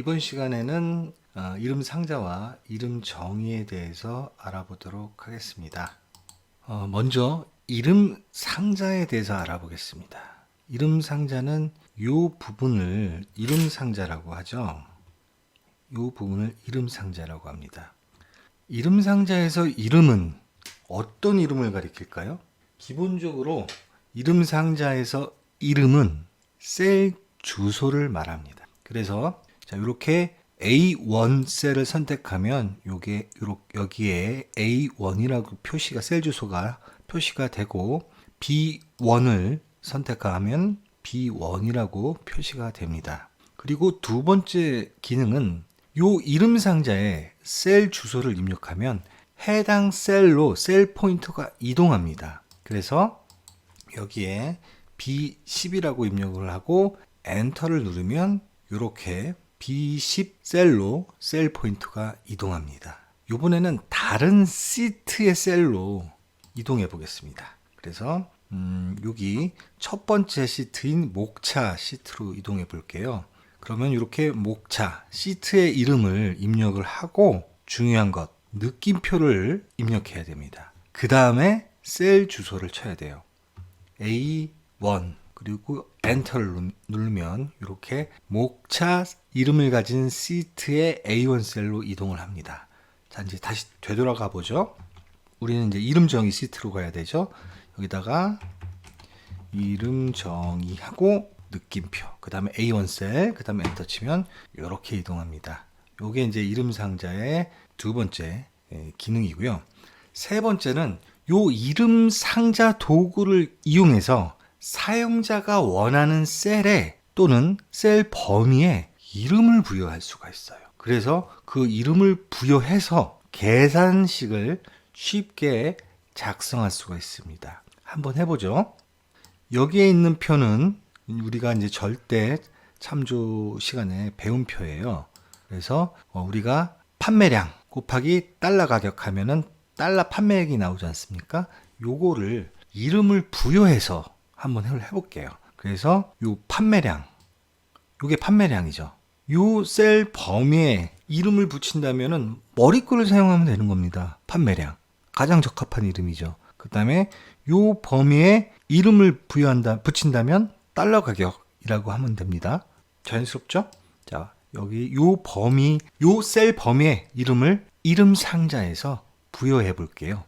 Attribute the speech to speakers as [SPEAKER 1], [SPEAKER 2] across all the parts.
[SPEAKER 1] 이번 시간에는 이름 상자와 이름 정의에 대해서 알아보도록 하겠습니다. 먼저 이름 상자에 대해서 알아보겠습니다. 이름 상자는 이 부분을 이름 상자라고 하죠. 이 부분을 이름 상자라고 합니다. 이름 상자에서 이름은 어떤 이름을 가리킬까요? 기본적으로 이름 상자에서 이름은 셀 주소를 말합니다. 그래서 이렇게 A1 셀을 선택하면 여기에 A1이라고 표시가 셀 주소가 표시가 되고 B1을 선택하면 B1이라고 표시가 됩니다. 그리고 두 번째 기능은 요 이름 상자에 셀 주소를 입력하면 해당 셀로 셀 포인터가 이동합니다. 그래서 여기에 B10이라고 입력을 하고 엔터를 누르면 이렇게 B10 셀로 셀 포인터가 이동합니다. 이번에는 다른 시트의 셀로 이동해 보겠습니다. 그래서 여기 첫 번째 시트인 목차 시트로 이동해 볼게요. 그러면 이렇게 목차 시트의 이름을 입력을 하고 중요한 것 느낌표를 입력해야 됩니다. 그 다음에 셀 주소를 쳐야 돼요. A1 그리고 엔터를 누르면 이렇게 목차 이름을 가진 시트의 A1 셀로 이동을 합니다. 자, 이제 다시 되돌아가 보죠. 우리는 이제 이름 정의 시트로 가야 되죠. 여기다가 이름 정의하고 느낌표, 그 다음에 A1 셀, 그 다음에 엔터 치면 이렇게 이동합니다. 이게 이제 이름 상자의 두 번째 기능이고요. 세 번째는 요 이름 상자 도구를 이용해서 사용자가 원하는 셀에 또는 셀 범위에 이름을 부여할 수가 있어요. 그래서 그 이름을 부여해서 계산식을 쉽게 작성할 수가 있습니다. 한번 해보죠. 여기에 있는 표는 우리가 이제 절대 참조 시간에 배운 표예요. 그래서 우리가 판매량 곱하기 달러 가격 하면은 달러 판매액이 나오지 않습니까? 요거를 이름을 부여해서 한번 해볼게요. 그래서 요 판매량, 요게 판매량이죠. 요 셀 범위에 이름을 붙인다면은 머리글을 사용하면 되는 겁니다. 판매량. 가장 적합한 이름이죠. 그 다음에 요 범위에 이름을 붙인다면 달러 가격이라고 하면 됩니다. 자연스럽죠? 자, 여기 요 셀 범위에 이름을 이름 상자에서 부여해 볼게요.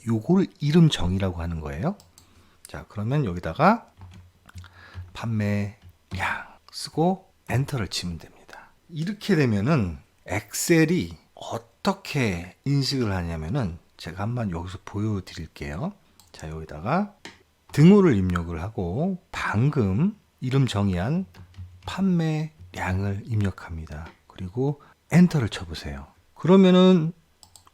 [SPEAKER 1] 요걸 이름 정의라고 하는 거예요. 자, 그러면 여기다가 판매량 쓰고 엔터를 치면 됩니다. 이렇게 되면은 엑셀이 어떻게 인식을 하냐면은 제가 한번 여기서 보여드릴게요. 자, 여기다가 등호를 입력을 하고 방금 이름 정의한 판매량을 입력합니다. 그리고 엔터를 쳐보세요. 그러면은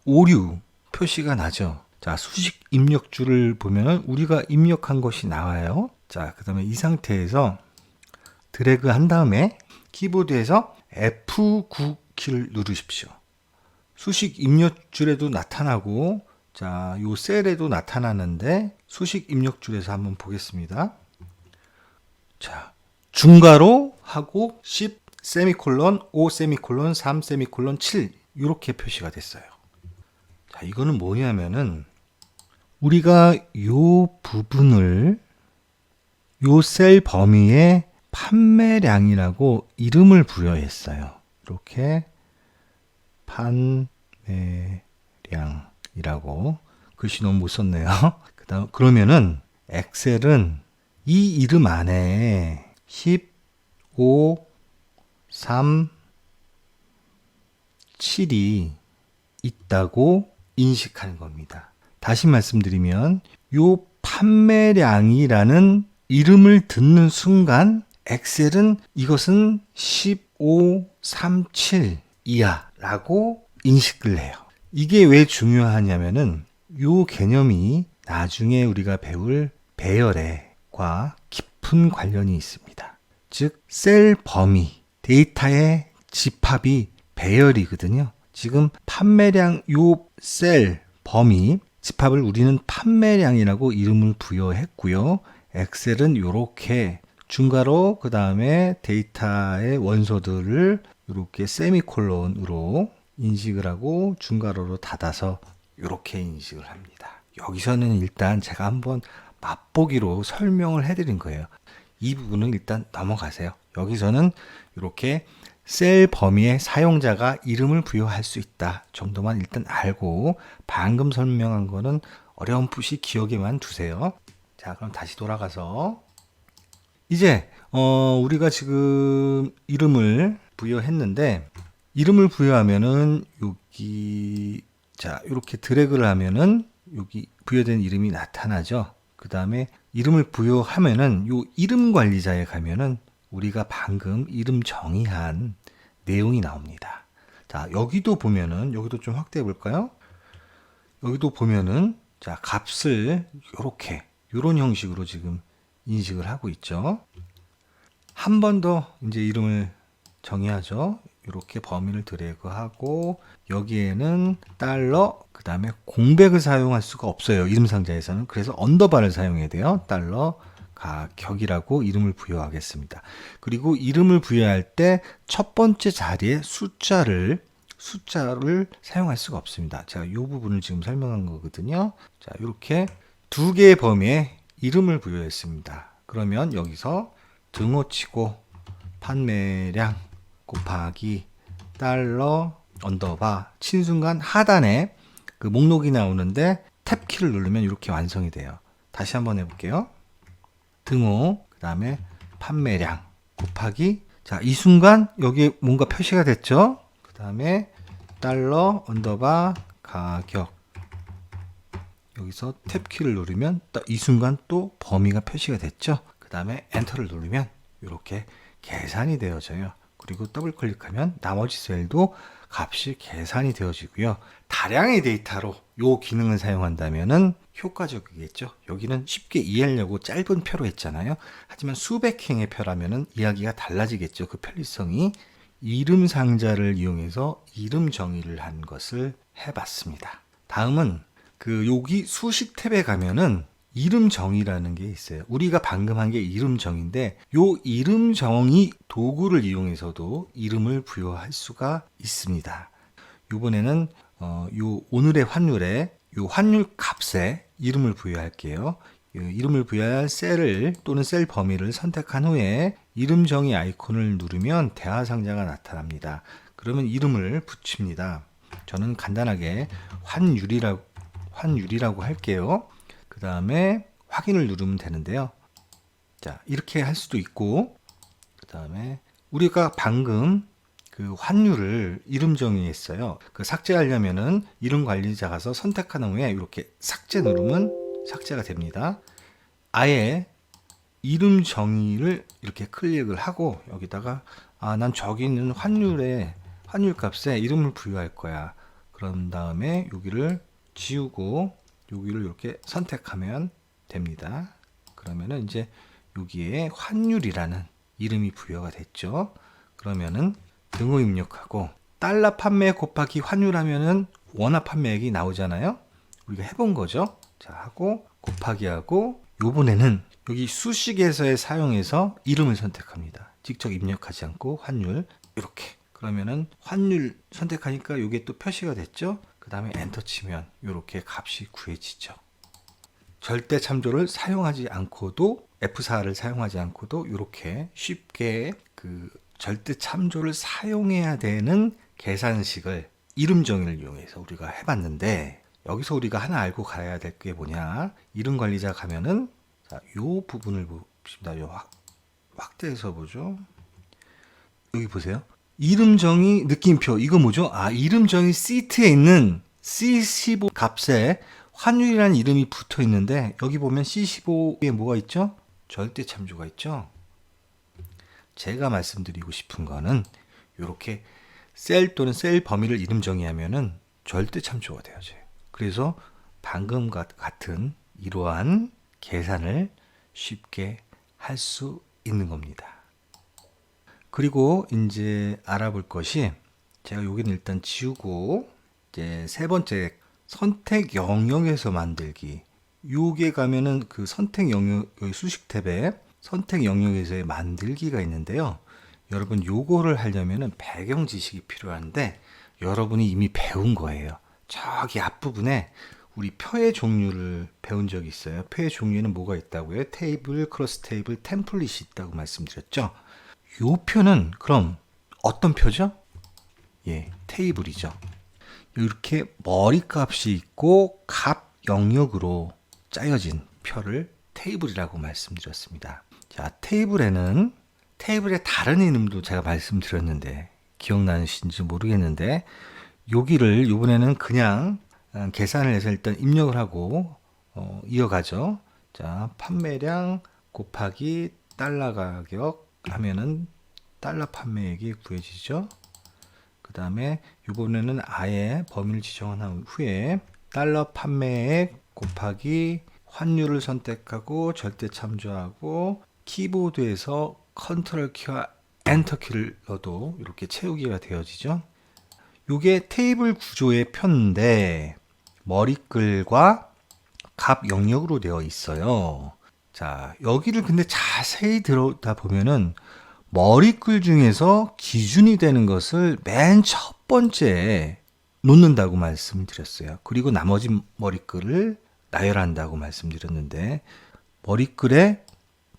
[SPEAKER 1] 오류 표시가 나죠. 자, 수식 입력줄을 보면은 우리가 입력한 것이 나와요. 자, 그 다음에 이 상태에서 드래그 한 다음에 키보드에서 F9 키를 누르십시오. 수식 입력줄에도 나타나고, 자, 요 셀에도 나타나는데 수식 입력줄에서 한번 보겠습니다. 자, 중괄호 하고 10 세미콜론 5 세미콜론 3 세미콜론 7 이렇게 표시가 됐어요. 자, 이거는 뭐냐면은 우리가 요 부분을 요 셀 범위에 판매량이라고 이름을 부여했어요. 이렇게 판매량이라고 글씨 너무 못 썼네요. 그러면은 엑셀은 이 이름 안에 10, 5, 3, 7이 있다고 인식하는 겁니다. 다시 말씀드리면 요 판매량이라는 이름을 듣는 순간 엑셀은 이것은 15, 3, 7 이하라고 인식을 해요. 이게 왜 중요하냐면은 요 개념이 나중에 우리가 배울 배열과 깊은 관련이 있습니다. 즉, 셀 범위, 데이터의 집합이 배열이거든요. 지금 판매량 요 셀 범위 집합을 우리는 판매량이라고 이름을 부여했고요. 엑셀은 이렇게 중괄호 그 다음에 데이터의 원소들을 이렇게 세미콜론으로 인식을 하고 중괄호로 닫아서 이렇게 인식을 합니다. 여기서는 일단 제가 한번 맛보기로 설명을 해드린 거예요. 이 부분은 일단 넘어가세요. 여기서는 이렇게 셀 범위의 사용자가 이름을 부여할 수 있다 정도만 일단 알고 방금 설명한 거는 어렴풋이 기억에만 두세요. 자, 그럼 다시 돌아가서 이제 우리가 지금 이름을 부여했는데 이름을 부여하면은 여기 자 이렇게 드래그를 하면은 여기 부여된 이름이 나타나죠. 그 다음에 이름을 부여하면은 요 이름 관리자에 가면은 우리가 방금 이름 정의한 내용이 나옵니다. 자, 여기도 보면은 여기도 좀 확대해 볼까요? 여기도 보면은 자, 값을 요런 형식으로 지금 인식을 하고 있죠. 한 번 더 이제 이름을 정의하죠. 이렇게 범위를 드래그하고 여기에는 달러 그 다음에 공백을 사용할 수가 없어요. 이름 상자에서는. 그래서 언더바를 사용해야 돼요. 달러 가격이라고 이름을 부여하겠습니다. 그리고 이름을 부여할 때 첫 번째 자리에 숫자를 사용할 수가 없습니다. 제가 이 부분을 지금 설명한 거거든요. 자, 이렇게 두 개의 범위에 이름을 부여했습니다. 그러면 여기서 등호치고 판매량 곱하기 달러 언더바 친 순간 하단에 그 목록이 나오는데 탭키를 누르면 이렇게 완성이 돼요. 다시 한번 해볼게요. 등호 그 다음에 판매량 곱하기 자, 이 순간 여기 뭔가 표시가 됐죠. 그 다음에 달러 언더바 가격 여기서 탭키를 누르면 이 순간 또 범위가 표시가 됐죠. 그 다음에 엔터를 누르면 이렇게 계산이 되어져요. 그리고 더블 클릭하면 나머지 셀도 값이 계산이 되어지고요. 다량의 데이터로 이 기능을 사용한다면은 효과적이겠죠. 여기는 쉽게 이해하려고 짧은 표로 했잖아요. 하지만 수백 행의 표라면은 이야기가 달라지겠죠. 그 편리성이 이름 상자를 이용해서 이름 정의를 한 것을 해봤습니다. 다음은 여기 수식 탭에 가면은 이름 정의라는 게 있어요. 우리가 방금 한 게 이름 정의인데 요 이름 정의 도구를 이용해서도 이름을 부여할 수가 있습니다. 이번에는 요 오늘의 환율에 요 환율 값에 이름을 부여할게요. 이름을 부여할 셀을 또는 셀 범위를 선택한 후에 이름 정의 아이콘을 누르면 대화 상자가 나타납니다. 그러면 이름을 붙입니다. 저는 간단하게 환율이라고 할게요. 그 다음에 확인을 누르면 되는데요. 자, 이렇게 할 수도 있고, 그 다음에 우리가 방금 그 환율을 이름 정의했어요. 그 삭제하려면은 이름 관리자 가서 선택한 후에 이렇게 삭제 누르면 삭제가 됩니다. 아예 이름 정의를 이렇게 클릭을 하고 여기다가 난 저기 있는 환율 값에 이름을 부여할 거야. 그런 다음에 여기를 지우고 여기를 이렇게 선택하면 됩니다. 그러면은 이제 여기에 환율이라는 이름이 부여가 됐죠. 그러면은 등호 입력하고 달러 판매 곱하기 환율하면은 원화 판매액이 나오잖아요. 우리가 해본 거죠. 자, 하고 곱하기 하고 요번에는 여기 수식에서의 사용해서 이름을 선택합니다. 직접 입력하지 않고 환율 이렇게 그러면은 환율 선택하니까 이게 또 표시가 됐죠. 그 다음에 엔터 치면 이렇게 값이 구해지죠. 절대 참조를 사용하지 않고도 F4를 사용하지 않고도 이렇게 쉽게 그 절대 참조를 사용해야 되는 계산식을 이름 정의를 이용해서 우리가 해봤는데 여기서 우리가 하나 알고 가야 될 게 뭐냐 이름 관리자 가면은 자, 요 부분을 봅시다. 요 확대해서 보죠. 여기 보세요. 이름 정의 느낌표 이거 뭐죠? 이름 정의 시트에 있는 C15 값에 환율이라는 이름이 붙어 있는데 여기 보면 C15에 뭐가 있죠? 절대 참조가 있죠. 제가 말씀드리고 싶은 거는 이렇게 셀 또는 셀 범위를 이름 정의하면은 절대 참조가 되어져요. 그래서 방금 같은 이러한 계산을 쉽게 할 수 있는 겁니다. 그리고 이제 알아볼 것이 제가 여기는 일단 지우고 이제 세 번째 선택 영역에서 만들기 요게 가면은 그 선택 영역 여기 수식 탭에 선택 영역에서의 만들기가 있는데요. 여러분 요거를 하려면은 배경 지식이 필요한데 여러분이 이미 배운 거예요. 저기 앞부분에 우리 표의 종류를 배운 적이 있어요. 표의 종류에는 뭐가 있다고요? 테이블, 크로스 테이블, 템플릿이 있다고 말씀드렸죠. 요 표는 그럼 어떤 표죠? 예, 테이블이죠. 이렇게 머리값이 있고 값 영역으로 짜여진 표를 테이블이라고 말씀드렸습니다. 자, 테이블의 다른 이름도 제가 말씀드렸는데 기억나시는지 모르겠는데 여기를 이번에는 그냥 계산을 해서 일단 입력을 하고 이어가죠. 자, 판매량 곱하기 달러 가격 하면은 달러 판매액이 구해지죠. 그 다음에 이번에는 아예 범위를 지정한 후에 달러 판매액 곱하기 환율을 선택하고 절대 참조하고 키보드에서 컨트롤 키와 엔터 키를 넣어도 이렇게 채우기가 되어지죠. 이게 테이블 구조의 표인데 머리글과 값 영역으로 되어 있어요. 자, 여기를 근데 자세히 들어다 보면은 머리글 중에서 기준이 되는 것을 맨 첫 번째에 놓는다고 말씀드렸어요. 그리고 나머지 머리글을 나열한다고 말씀드렸는데 머리글의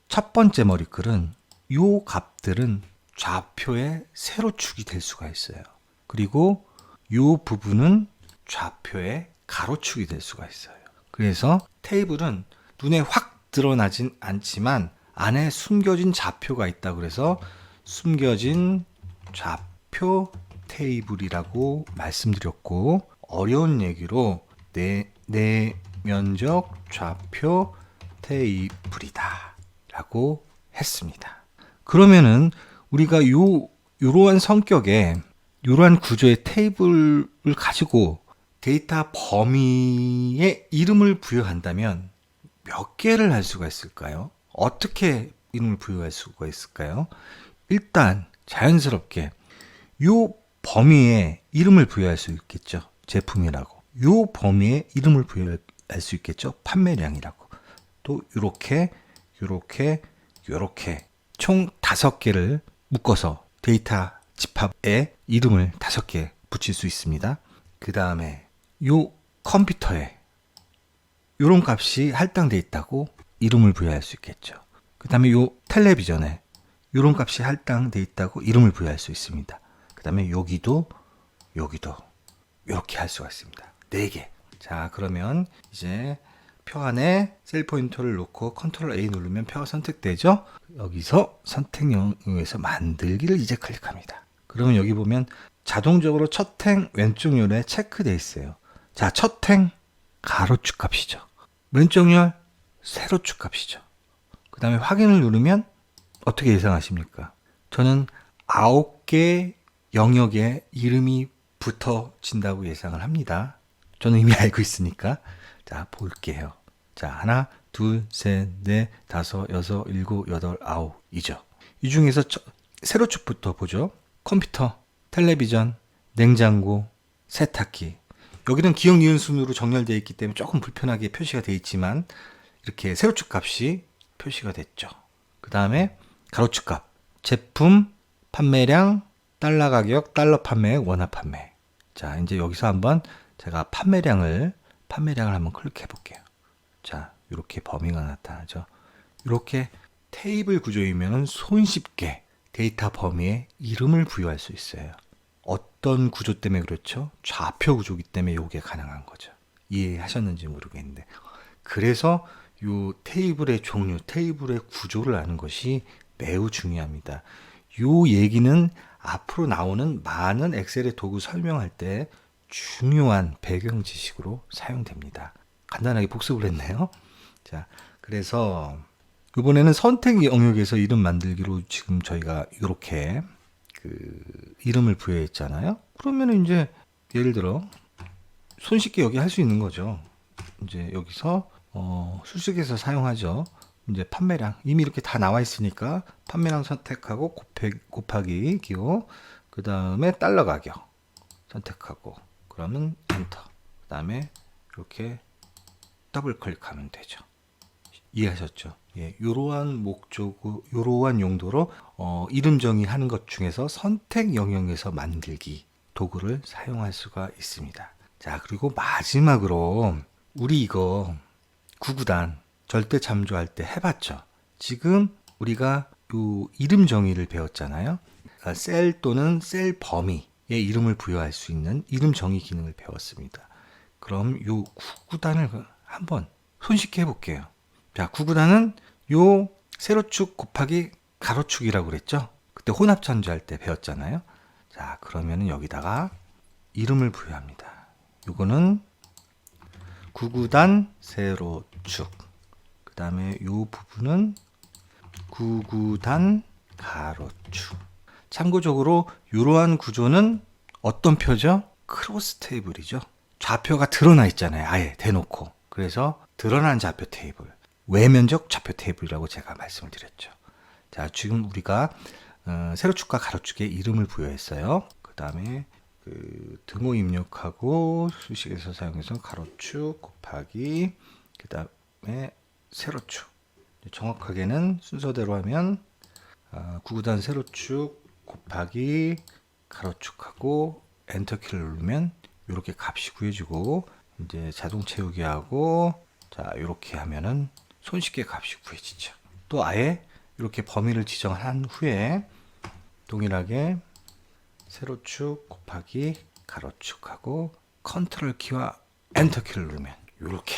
[SPEAKER 1] 첫 번째 머리글은 요 값들은 좌표의 세로축이 될 수가 있어요. 그리고 요 부분은 좌표의 가로축이 될 수가 있어요. 그래서 테이블은 눈에 확 드러나진 않지만 안에 숨겨진 좌표가 있다 그래서 숨겨진 좌표 테이블이라고 말씀드렸고 어려운 얘기로 내면적 좌표 테이블이다 라고 했습니다. 그러면은 우리가 요러한 성격의 요러한 구조의 테이블을 가지고 데이터 범위에 이름을 부여한다면 몇 개를 할 수가 있을까요? 어떻게 이름을 부여할 수가 있을까요? 일단 자연스럽게 요 범위에 이름을 부여할 수 있겠죠. 제품이라고. 요 범위에 이름을 부여할 수 있겠죠. 판매량이라고. 또 요렇게 총 5개를 묶어서 데이터 집합에 이름을 5개 붙일 수 있습니다. 그 다음에 요 컴퓨터에 요런 값이 할당되어 있다고 이름을 부여할 수 있겠죠. 그 다음에 요 텔레비전에 요런 값이 할당되어 있다고 이름을 부여할 수 있습니다. 그 다음에 여기도 이렇게 할 수가 있습니다. 4개. 자, 그러면 이제 표 안에 셀 포인터를 놓고 컨트롤 A 누르면 표가 선택되죠. 여기서 선택 영역에서 만들기를 이제 클릭합니다. 그러면 여기 보면 자동적으로 첫 행 왼쪽 열에 체크되어 있어요. 자, 첫 행 가로축 값이죠. 왼쪽 열 세로축 값이죠. 그 다음에 확인을 누르면 어떻게 예상하십니까? 저는 9개 영역에 이름이 붙어진다고 예상을 합니다. 저는 이미 알고 있으니까. 자, 볼게요. 자, 하나, 둘, 셋, 넷, 다섯, 여섯, 일곱, 여덟, 아홉 이죠. 이 중에서 세로축부터 보죠. 컴퓨터, 텔레비전, 냉장고, 세탁기. 여기는 기억, 니은 순으로 정렬되어 있기 때문에 조금 불편하게 표시가 되어 있지만 이렇게 세로축 값이 표시가 됐죠. 그 다음에 가로축 값, 제품, 판매량, 달러 가격, 달러 판매액, 원화 판매. 자, 이제 여기서 한번 제가 판매량을 한번 클릭해 볼게요. 자, 이렇게 범위가 나타나죠. 이렇게 테이블 구조이면 손쉽게 데이터 범위에 이름을 부여할 수 있어요. 어떤 구조 때문에 그렇죠? 좌표 구조이기 때문에 이게 가능한 거죠. 이해하셨는지 모르겠는데. 그래서 이 테이블의 종류, 테이블의 구조를 아는 것이 매우 중요합니다. 이 얘기는 앞으로 나오는 많은 엑셀의 도구 설명할 때 중요한 배경 지식으로 사용됩니다. 간단하게 복습을 했네요. 자, 그래서 이번에는 선택 영역에서 이름 만들기로 지금 저희가 이렇게 이름을 부여했잖아요. 그러면 이제 예를 들어 손쉽게 여기 할 수 있는 거죠. 이제 여기서 수식에서 사용하죠. 이제 판매량 이미 이렇게 다 나와 있으니까 판매량 선택하고 곱하기 기호, 그 다음에 달러 가격 선택하고 그러면 엔터, 그 다음에 이렇게 더블 클릭하면 되죠. 이해하셨죠? 예, 요러한 요러한 용도로 이름 정의하는 것 중에서 선택 영역에서 만들기 도구를 사용할 수가 있습니다. 자, 그리고 마지막으로 우리 이거 구구단 절대 참조할 때 해봤죠? 지금 우리가 요 이름 정의를 배웠잖아요. 그러니까 셀 또는 셀 범위에 이름을 부여할 수 있는 이름 정의 기능을 배웠습니다. 그럼 요 구구단을 한번 손쉽게 해볼게요. 자, 구구단은 요 세로축 곱하기 가로축이라고 그랬죠? 그때 혼합 참조할 때 배웠잖아요. 자, 그러면은 여기다가 이름을 부여합니다. 요거는 구구단 세로축. 그 다음에 요 부분은 구구단 가로축. 참고적으로 이러한 구조는 어떤 표죠? 크로스 테이블이죠. 좌표가 드러나 있잖아요. 아예 대놓고. 그래서 드러난 좌표 테이블, 외면적 좌표 테이블이라고 제가 말씀을 드렸죠. 자, 지금 우리가 세로축과 가로축에 이름을 부여했어요. 그 다음에 그 등호 입력하고 수식에서 사용해서 가로축 곱하기 그 다음에 세로축. 정확하게는 순서대로 하면 구구단 세로축 곱하기 가로축하고 엔터키를 누르면 이렇게 값이 구해지고 이제 자동 채우기 하고 자 이렇게 하면은 손쉽게 값이 구해지죠. 또 아예 이렇게 범위를 지정한 후에 동일하게 세로축 곱하기 가로축하고 컨트롤 키와 엔터 키를 누르면 이렇게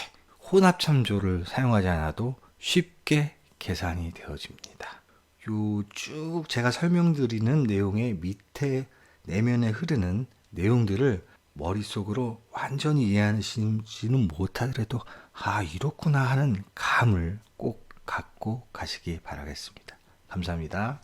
[SPEAKER 1] 혼합 참조를 사용하지 않아도 쉽게 계산이 되어집니다. 요 쭉 제가 설명드리는 내용의 밑에 내면에 흐르는 내용들을 머릿속으로 완전히 이해하시지는 못하더라도 이렇구나 하는 감을 꼭 갖고 가시기 바라겠습니다. 감사합니다.